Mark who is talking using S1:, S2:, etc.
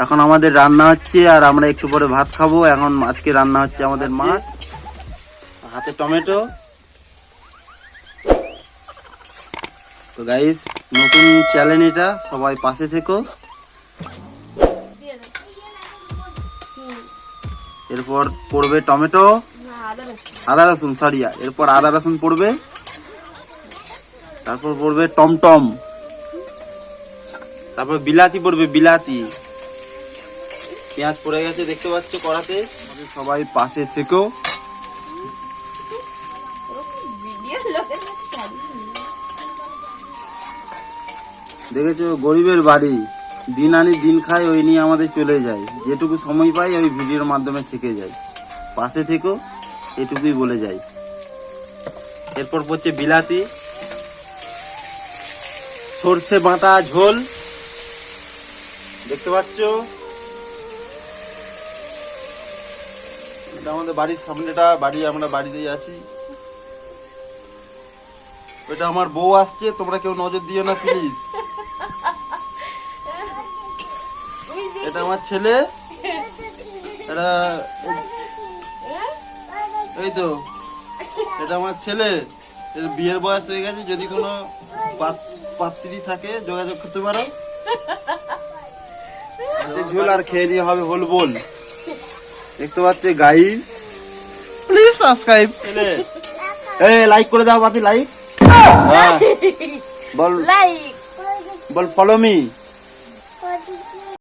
S1: এখন আমাদের রান্না হচ্ছে আর আমরা একটু পরে ভাত খাবো। এখন আজকে রান্না হচ্ছে আমাদের মাছ, হাতে টমেটো। তো গাইস, নতুন চ্যানেল এটা, সবাই পাশে থেকো। এরপর পড়বে টমেটো, আদা রসুন, সরিয়া, এরপর আদা রসুন পড়বে, তারপর পড়বে টমটম, তারপর বিলাতি পড়বে, বিলাতি, পেঁয়াজ পড়ে গেছে দেখতে পাচ্ছ কড়াতে। সবাই পাশে থেকো। দেখেছো, গরিবের বাড়ি, দিন আনি দিন খাই, ওই নিয়ে আমাদের চলে যায়। যেটুকু সময় পাই ওই ভিডিওর মাধ্যমে থেকে যায়। পাশে থেকো, এটুকুই বলে যাই। এরপর পড়ছে বিলাতি, সর্ষে বাটা ঝোল দেখতে পাচ্ছ। এটা আমাদের বাড়ির সামনেটা বাড়ি, আমরা বাড়িতেই আছি। এটা আমার বউ আসছে, তোমরা কেউ নজর দিও না প্লিজ। এটা আমার ছেলে, এটা এই তো, এটা আমার ছেলে, বিয়ের বয়স হয়ে গেছে। যদি কোনো পাত্রী থাকে যোগাযোগ করতে পারো। ঝোল আর খেয়ে নিয়ে হবে হল বল। দেখতে পাচ্ছি গাইস, প্লিজ সাবস্ক্রাইব, লাইক করে দাও বাপি, লাইক বল, লাইক বল, ফলো মি।